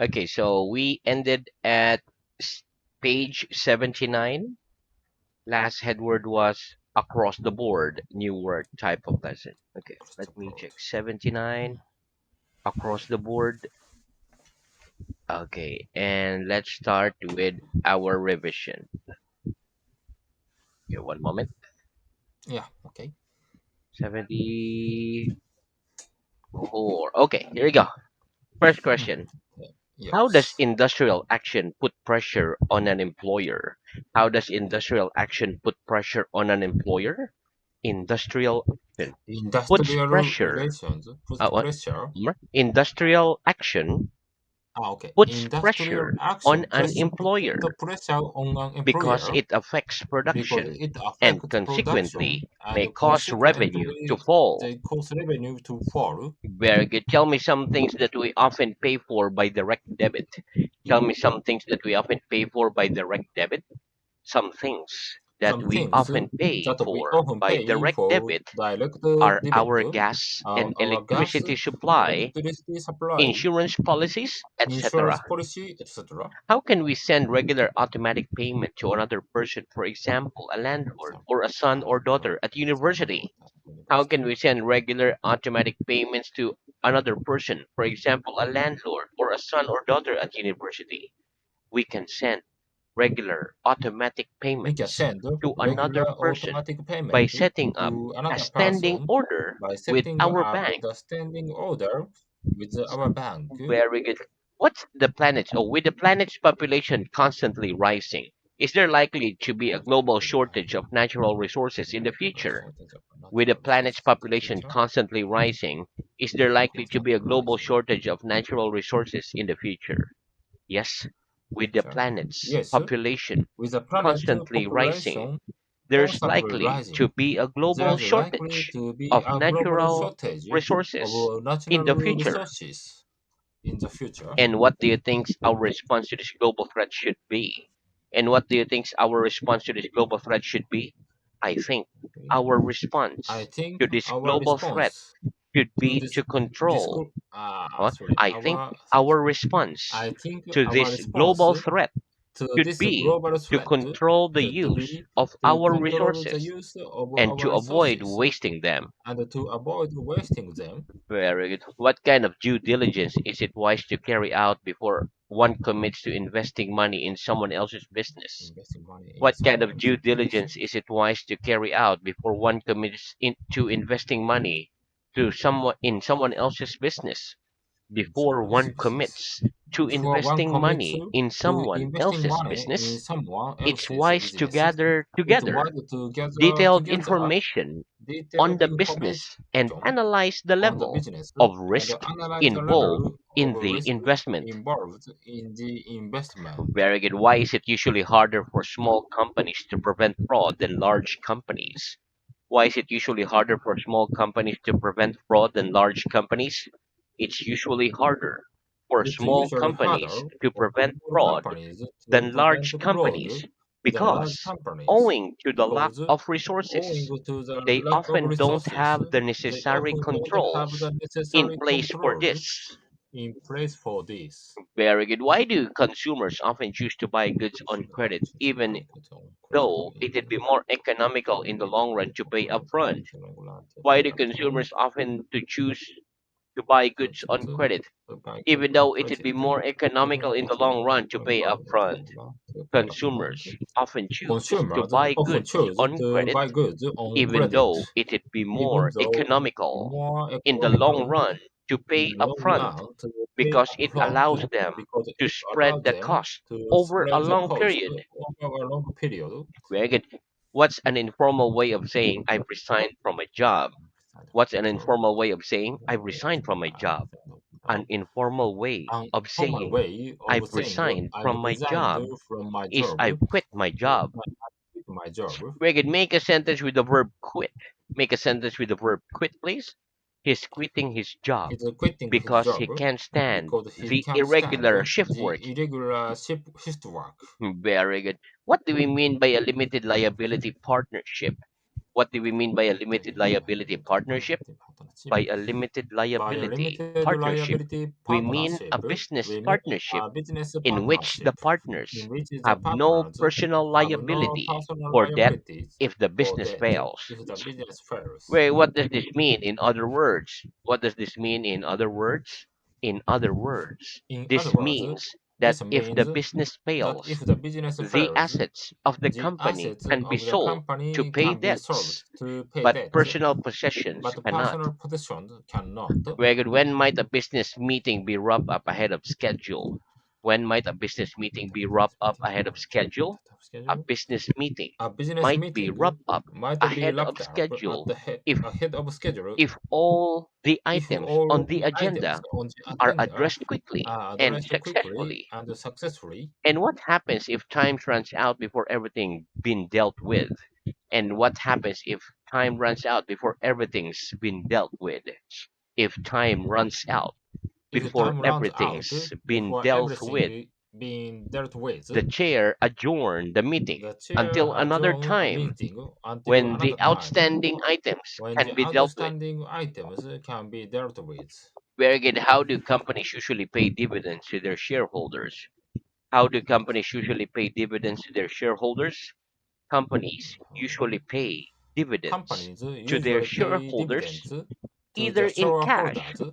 Okay, so we ended at page 79. Last headword was across the board, new word type of lesson. Okay, Across the let me board. check. 79, across the board. Okay, and let's start with our revision. Okay, one moment. Yeah. Okay. 74. Okay, here we go. First Mm. question. Yeah. How does Yes. industrial action put pressure on an employer? How does industrial action put pressure on an employer? Industrial action puts Industrial pressure. relations put What? pressure. Industrial action Okay. puts Industrial pressure on action an put the employer pressure on an because employer it affects because production it and affects production consequently and may cause revenue to consequently fall. they cause revenue to fall. Very good. Tell me some things that we often pay for by direct debit. Tell me some things that we often pay for by direct debit. Some things that Some we things often pay that we for often by pay direct for debit direct are debit our gas are and our gas, electricity supply, electricity supply, insurance policies, insurance etc. policy, etc. How can we send regular automatic payment to another person, for example, a For landlord or a example, son or landlord daughter at or son or university? daughter at How can university. we send regular automatic payments to another person, for example, a landlord or a son or daughter at university? We can send regular automatic We can payments send to another regular person automatic by payment setting up to a another standing person order by with setting our up bank. the standing order with our bank. Very good. What's the planet? Oh, with the planet's population constantly rising, is there likely to be a global shortage of natural resources in the future? Shortage of With the natural planet's resources in the population future. constantly rising, is there likely to be a Constantly global rising shortage of natural resources in the future? Yes. With the future. planet's Yes, population with the planet constantly rising, population there's constantly likely to rising, be a global there's likely shortage to be of a global natural shortage resources of in the natural future. resources in the future. And what do you think our response to this global threat should be? And what do you think our response to this global threat should be? I think our I response think to this our global threat response should to be this to control. sorry, I think our sorry, our sorry. response I think to our this response global threat to should this be global to threat control the should use be of to our control the resources use of and our to avoid resources wasting them. and to avoid wasting them. Very good. What kind of due diligence is it wise to carry out before one commits to investing money in someone else's business? Investing money in What kind someone of else's due business. diligence is it wise to carry out before one commits to investing money to someone else's business? In Before someone else's one business. commits to Before one investing commits money in to someone investing else's money in business, someone it's else's wise to business, gather it's together wise to gather detailed together information on detailed the information business and analyze the on the level business of and risk analyze the involved level of in the risk investment. involved in the investment. Very good. Why is it usually harder for small companies to prevent fraud than large companies? Why is it usually harder for small companies to prevent fraud than large companies? It's usually harder for It's small usually harder companies to for prevent small fraud companies to than prevent large fraud companies than large because, companies owing to the lack because of owing resources, to the they lack of often don't resources, have the they necessary often don't have controls the in necessary place for controls this. in place for this. Very good. Why do consumers often choose to buy goods on Consumers credit, often choose to even buy goods on credit, though it'd even be more economical in the long run to pay more upfront? economic in the long run to Why pay do upfront consumers often to choose to buy goods on credit, to buy goods even on though it'd credit, be more even economical though in it the will be long more run to pay economical in the upfront? long run to pay upfront? Consumers often choose to Consumers buy often goods choose on to credit, buy goods on even credit, though it'd be even more though it is economical more in the long economical run to in pay the long upfront run to pay because it upfront allows them because to it allows spread the them cost to over a spread the long cost period. over a long period. Very good. What's an informal way of saying I've resigned from a job? What's an informal way of saying I've resigned from my job? An informal way An of formal saying way of I've saying resigned I've from my resigned job from my is job I've quit my is job. I quit my job. We can make a sentence with the verb quit. Make a sentence with the verb quit, please. He's quitting his job He's quitting his because job he can't stand because he the can't stand irregular shift the work. irregular shift work. Very good. What do we mean by a limited liability partnership? What do we mean by a limited limited liability partnership? liability partnership. By a limited By a liability limited partnership, liability we mean partnership, a business we mean partnership a business in which the partnership in partners which the have no partners personal have no liability personal for debt liabilities if the for business debt fails. if the business fails. Wait, what does this mean in other words? What does this mean in other words? In other words, In other this words, means that this if the means business that fails, if the business the fails, assets of the the company assets can be of the sold to company pay can be sold debts, to pay but debt, personal possessions but cannot. personal possessions cannot. When might a business meeting be wrapped up ahead of schedule? When might a business meeting be wrapped up ahead of schedule? A Schedule. business meeting A business might be meeting wrapped up might be ahead of wrapped up at schedule the if ahead of schedule all the if items on all the items agenda on the are agenda addressed quickly are and addressed quickly successfully. and successfully. And what happens if time runs out before everything been dealt with? And what happens if time runs out before everything's been dealt with? If time runs out If before time runs out everything's been before dealt with, everything being dealt with, the chair adjourned the meeting the chair until another adjourn a time meeting until when the another time outstanding items when can the be dealt with. outstanding items can be dealt with. Very good. How do companies usually pay dividends to their shareholders? How do companies usually pay dividends to their shareholders? Companies usually pay dividends Companies to their usually pay shareholders dividends to either the in cash shareholders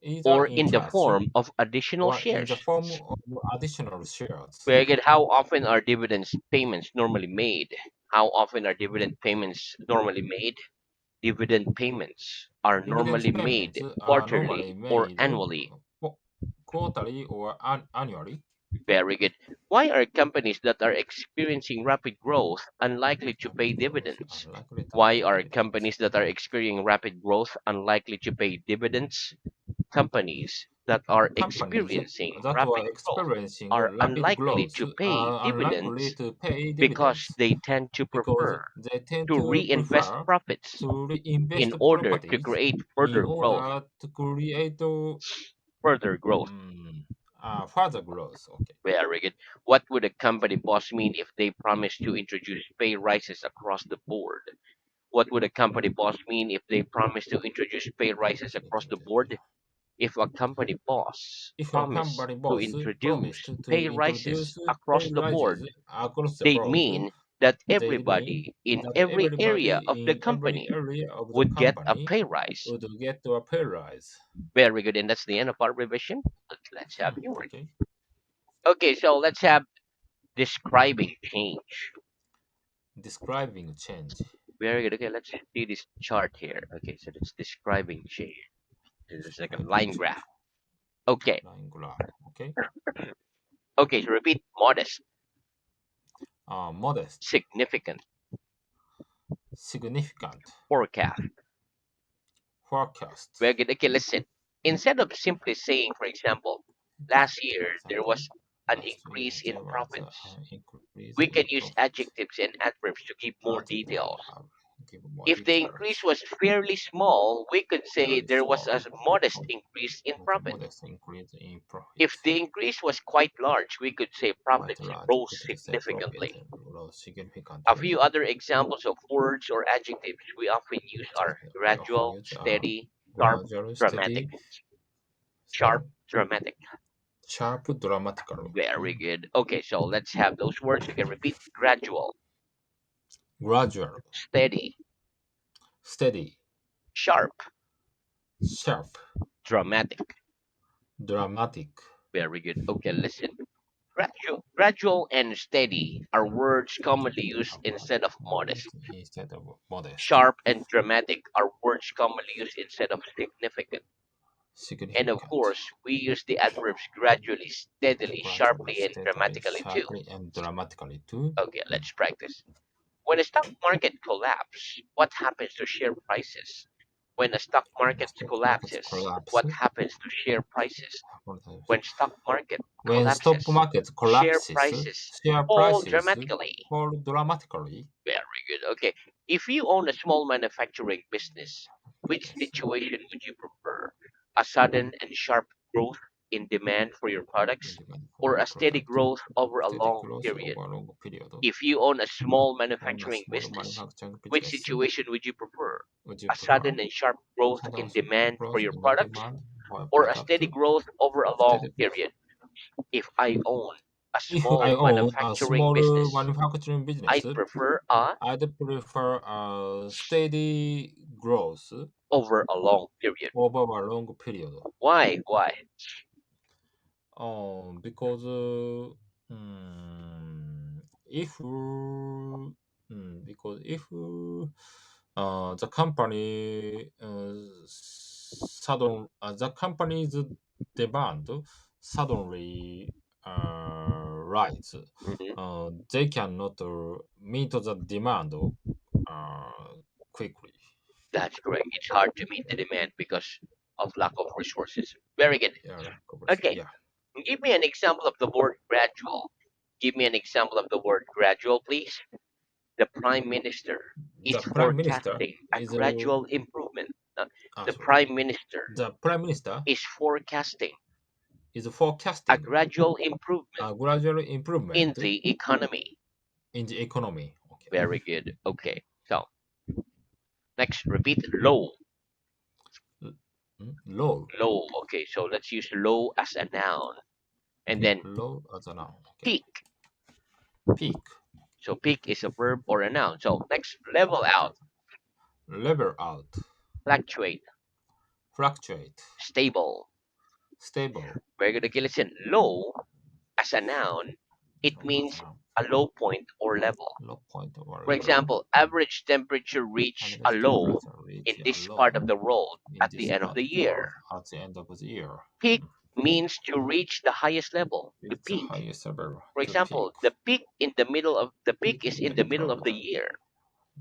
either or in in the cash form of additional or in the shares. form of additional shares. Very good. How often are dividends payments normally made? How often are dividend payments normally made? Dividend payments are Dividend normally made payments are normally quarterly or made annually. quarterly or annually. Very good. Why are companies that are experiencing rapid growth unlikely to pay Rapid growth dividends? unlikely to Why pay are dividends. companies that are experiencing rapid growth unlikely to pay dividends? Companies that are Companies experiencing that rapid are growth experiencing are rapid unlikely growth to pay are unlikely dividends to pay because dividends they tend to because prefer they tend to to reinvest prefer profits to reinvest in order to properties create in further growth. order to create Further growth. further growth. Okay. Very good. What would a company boss mean if they promised to introduce pay rises across the board? What would a company boss mean if they promised to introduce pay rises across the board? If a company boss If a promised company to boss promised introduce to pay introduce rises pay across the rises board, across the they'd board, mean that they mean everybody in that every area everybody of the in every company area of the would get a company pay rise. would get a pay rise. Very good. And that's the end of our revision. Let's have yours. Okay. Okay, so let's have describing change. Describing change. Very good. Okay, let's see this chart here. Okay, so it's describing change. This is like a Describing line graph. change. Okay. Line graph. Okay. Okay, so repeat modest, Modest. significant, Significant. forecast. Forecast. Very good. Okay, listen. Instead of simply saying, for example, last year For there example, was an last year increase in there was profits. an increase We can in use profits. adjectives and adverbs to give more Adjective details. give more If the details. increase was fairly small, we could say Fairly there was a small. modest increase in With a profit. modest increase in profit. If the increase was quite large, we could say Quite profits large, rose we can say profit significantly. rose A significantly. few other examples of words or adjectives we often use are We often gradual, use steady, sharp, gradual, dramatic. steady, Sharp, dramatic. sharp, dramatical. Okay. Very good. Okay, so let's have those words. You can repeat gradual, Gradual, steady, steady, sharp, sharp, dramatic. dramatic. Very good. Okay, listen. Gradual and steady are words commonly used instead of modest. Instead of modest. Sharp and dramatic are words commonly used instead of significant. And of Significant. course, we use the adverbs gradually, steadily, Gradually, sharply, and steadily, dramatically too. sharply, and dramatically too. Okay, let's practice. When a stock market collapses, what happens to share prices? When a stock When the market stock market collapses, collapse, what happens to share prices? When stock market when stock collapses, market share collapses, prices share fall prices dramatically. fall dramatically. Very good. Okay. If you own a small manufacturing business, which Yes. situation would you prefer? A sudden and sharp growth in demand for your in products, demand for or your a steady product. growth over a Steady long growth period? over a long period. If you own a small On a manufacturing small business, manufacturing which business, situation would you prefer? would you A prefer sudden and sharp growth sudden in demand for growth your in the product, demand for a or a product? steady growth over a long Steady. period? If I own a If I small own a manufacturing small business, manufacturing business, I'd prefer a I'd prefer a steady growth over a long period. over a long period. Why? Why? Because if because if the company the company's demand suddenly rise, Mhm. they cannot meet the demand quickly. That's correct. It's hard to meet the demand because of lack of resources. Very good. Yeah, like, Okay. yeah. Give me an example of the word gradual. Give me an example of the word gradual, please. The Prime Minister is The prime minister forecasting a is gradual improvement. The sorry. Prime Minister The prime minister is forecasting is a forecasting gradual improvement a gradual in improvement the economy. in the economy. Okay. Very good. Okay. So, next, repeat low. L- Low, Low. Okay. So, let's use low as a noun. And then low as a noun. Okay. peak. Peak, So, peak is a verb or a noun. So, next, level okay. out, Level out, fluctuate, fluctuate, stable. stable, Very good. Okay, listen. Low as a noun, it low as a means noun. a low point or level. Low point or For level. example, average temperature reach a Average low temperature in reach a this part of low the world in at the this end of part the of the world year. at the end of the year. Peak means to reach the highest level, to It's the peak. highest level For to peak example, the peak is in in the the middle middle of of the the year.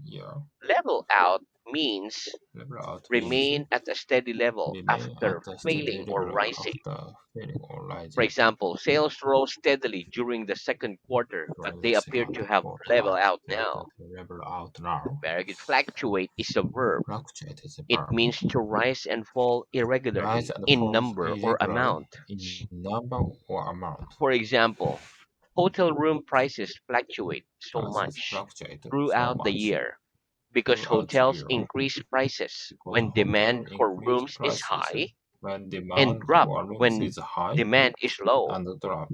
year. Level out means Level out means remain at a steady level remain after at a steady failing or level rising. after failing or For rising example, sales rose steadily during the second quarter, but during they the appear second to have quarter, leveled but out they appear now. to level out now. Very good. Fluctuate is a verb. Fluctuate is a It verb. means to rise and fall Rise irregularly and in falls number or irregularly amount. in number or amount. For example, hotel room prices fluctuate so Prices much fluctuate so throughout the much year because throughout the hotels year increase prices because when hotel demand for increase rooms is prices high when and demand drop for rooms when is high demand is low. and drop.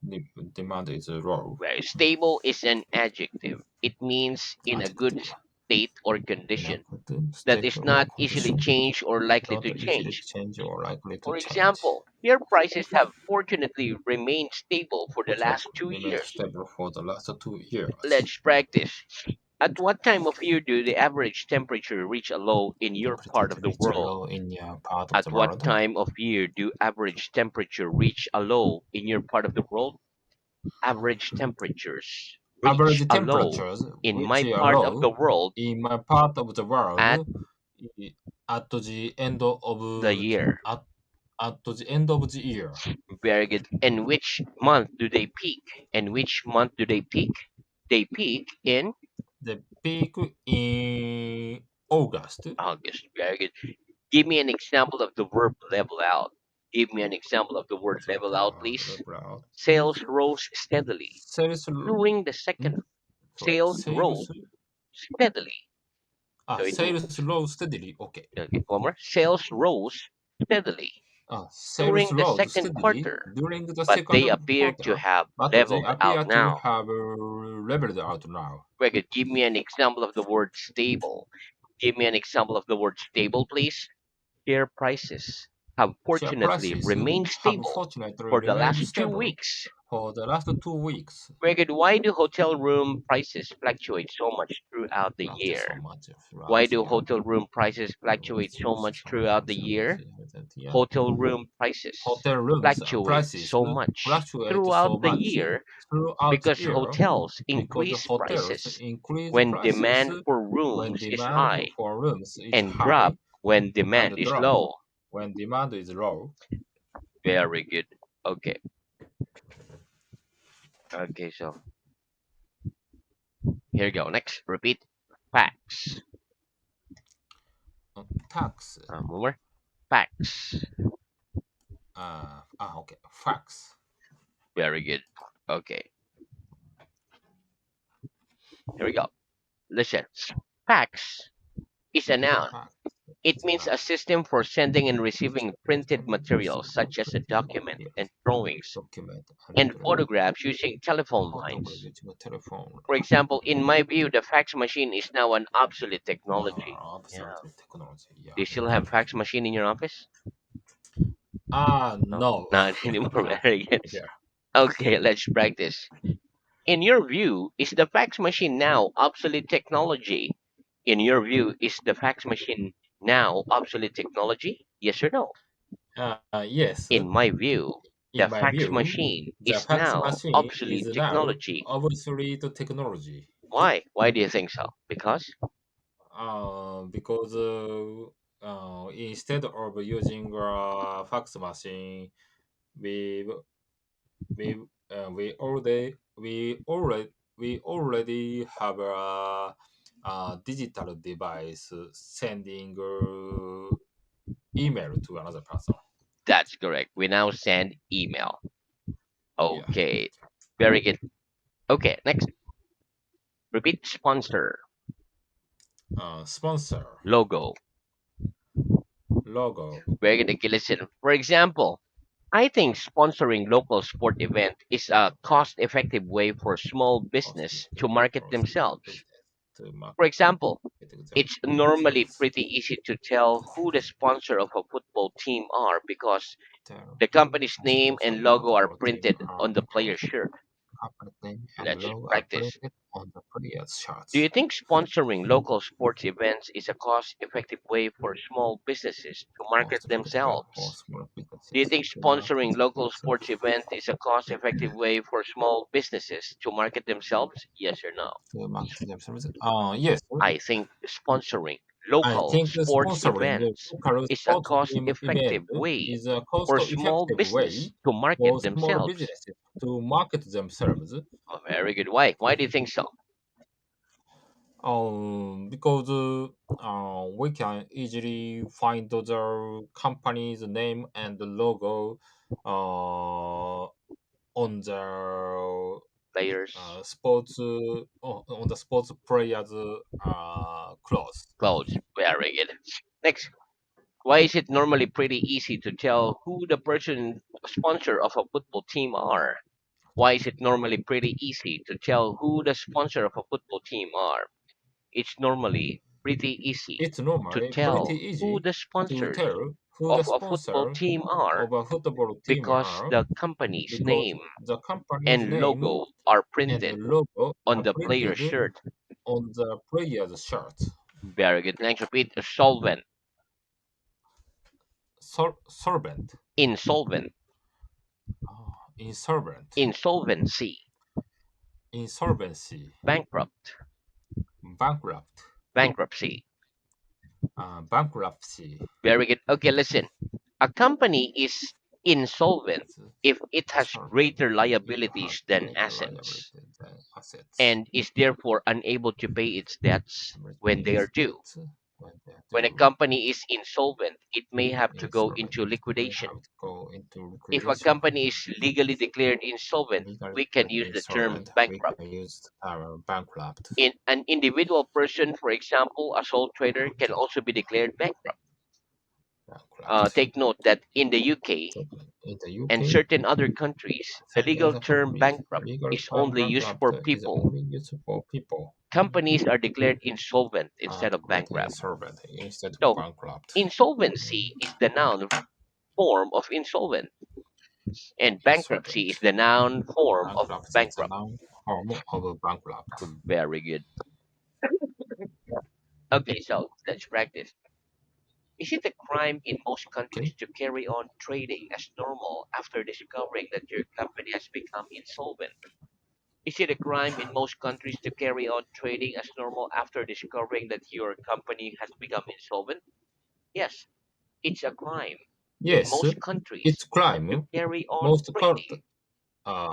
The demand is low. Where stable is an adjective. It means in a good Adjective. state or In a condition good that state is or not easily condition, changed or likely not to easily change. change or likely to For change. example, beer prices have fortunately remained stable for the last Fortunately, 2 years. remained stable for the last 2 years. Let's practice. At what time of year do the average temperature reach a low in your Temperature part of the reach a world? low in your part of At the what world. time of year do average temperature reach a low in your part of the world? Average temperatures reach Average a low temperatures in which my are part of the low world in my part of the at world at the end the of year. at the end of the year. Very good. And which month do they peak? And which month do they peak? They peak in The peak in August. August. Very good. Give me an example of the verb level out. Give me an example of the word The level out, please. level out, please. Sales rose steadily Sales, during the mm, second. sorry, Sales rose sales, steadily. So it means, sales rose steadily. Okay. okay, one more. Sales rose steadily Sales during the rose second steadily quarter, during the but second they appear to quarter, have but they leveled out appear to now. have leveled out now. Very good. Give me an example of the word stable. Give me an example of the word stable, please. Share prices have Share fortunately prices remained have stable fortunately for the remained last two stable weeks. for the last 2 weeks. Very good. Why do hotel room prices fluctuate so much throughout the Fluctuate year? so much throughout Why the do year. hotel room prices fluctuate Which so much throughout the year? yeah. Hotel room prices Hotel rooms fluctuate prices so much fluctuate so throughout the much year throughout the because year hotels because the increase hotels prices increase when prices demand for when rooms is demand high for rooms is and drop high when demand and is drop low. when demand is low. Very good. Okay. Okay, so here you go. Next, repeat facts. Tax, One more. Facts. Okay. Fax. Very good. Okay, here we go. Listen, fax is a noun. Fax It is a means noun. a system for sending and receiving printed materials such as a document and drawings Document and and drawing. photographs using telephone Photograph lines. using a telephone. For example, in my view, the fax machine is now an obsolete technology. Yeah. Absolutely technology. Yeah. Do you still have fax machine in your office? No, No. not anymore. Yeah. Very good. Yeah. Okay, let's practice. In your view, is the fax machine now obsolete technology? In your view, is the fax machine now obsolete technology? Yes or no? Yes. In my view, the In my fax view, machine the is fax now machine is obsolete now technology. obsolete technology. Why? Why do you think so? Because Because instead of using a fax machine, we we we already have a digital device sending email to another person. that's correct. We now send email. Yeah. Okay, very good. Okay, next. Repeat sponsor, Sponsor logo. logo. Very good. Okay, listen. For example, I think sponsoring local sport event is a cost-effective way for small Cost business to effective market for small themselves. business to For market example, it's normally themselves. pretty easy to tell who the sponsor of a football team are because Tell the who company's the name sponsor and of logo are football team printed are on the because player's shirt. company name and Let's logo are practice. printed on the player's Do you shirts. think sponsoring local sports events is a cost-effective way for small businesses to market Cost effective way for themselves? small Do you businesses think to market sponsoring local themselves. sports event is a cost-effective way for small businesses to market themselves? Yes or no? To market themselves. Yes, I think sponsoring I local think the sports sponsoring a events local is a sport team event cost-effective way is a for small cost-effective business way to for market small themselves. businesses to market themselves. Oh, very good. Why? Why do you think so? Because we can easily find the company's name and the logo on the Players, sports on the sports players clothes. clothes. Very good. Next. Why is it normally pretty easy to tell who the person sponsor of a football team are? Why is it normally pretty easy to tell who the sponsor of a football team are? It's normally pretty easy It's to normally pretty tell who easy the to sponsors tell who the of a football sponsor team are of a football team because are the company's because name the company's and name logo are and the printed logo on are the player's printed shirt. on the player's shirt. Very good. Next, repeat solvent, Solvent, insolvent, insolvent, insolvency, insolvency, bankrupt, bankrupt, bankruptcy. bankruptcy. Very good. Okay, listen. A company is insolvent It's if it has solvent. greater It has liabilities than greater assets liability than assets. and is therefore unable to pay its debts when they are Its due. debts when they When a do company is insolvent, it may have to go insolvent. into It may liquidation. have to go into If a liquidation. company is legally declared insolvent, Legally we can use the term insolvent. We bankrupt. can use our bankrupt. In an individual person, for example, a sole trader can Okay, also be declared bankrupt. bankrupt. Take note that in the UK, So in the and UK, certain other countries, the some legal other term countries, the bankrupt legal is term only used bankrupt for is people. only used for people Companies are declared insolvent instead of declared bankrupt. insolvent instead of So, bankrupt. insolvency is the noun form of insolvent, and bankruptcy is Insolvent. the noun form of Bankruptcy is a bankrupt. noun form of a bankrupt. Very good. Okay, so let's practice. Is it a crime in most countries Okay. to carry on trading as normal after discovering that your company has become insolvent? Is it a crime in most countries to carry on trading as normal after discovering that your company has become insolvent? Yes, it's a crime in Yes, most it's countries to crime. carry on Most court. trading.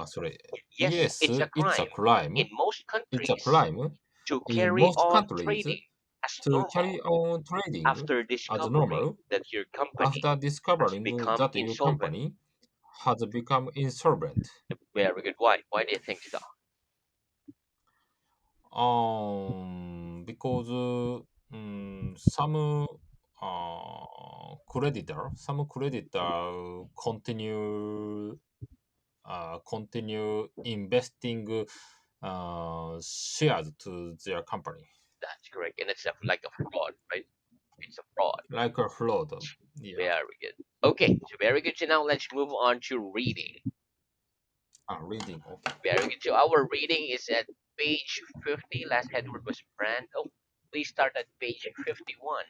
Sorry. Yes, Yes, it's a it's a crime crime. in most It's a countries crime to in carry most on countries trading. as to carry normal on trading after as discovering normal that your company after has discovering become that your insolvent. company has become insolvent. Very good. Why? Why do you think so? Because some creditor continue investing shares to their company That's correct. And it's like a fraud, right? It's a fraud. like a flood. Yeah, Very good. Okay, so very good. So now let's move on to reading. reading. Okay. Very good. So our reading is at page 50. Last headword was brand. Oh, please start at page 51.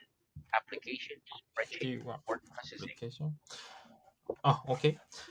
Application, spreadsheet, The word processing. application. Okay.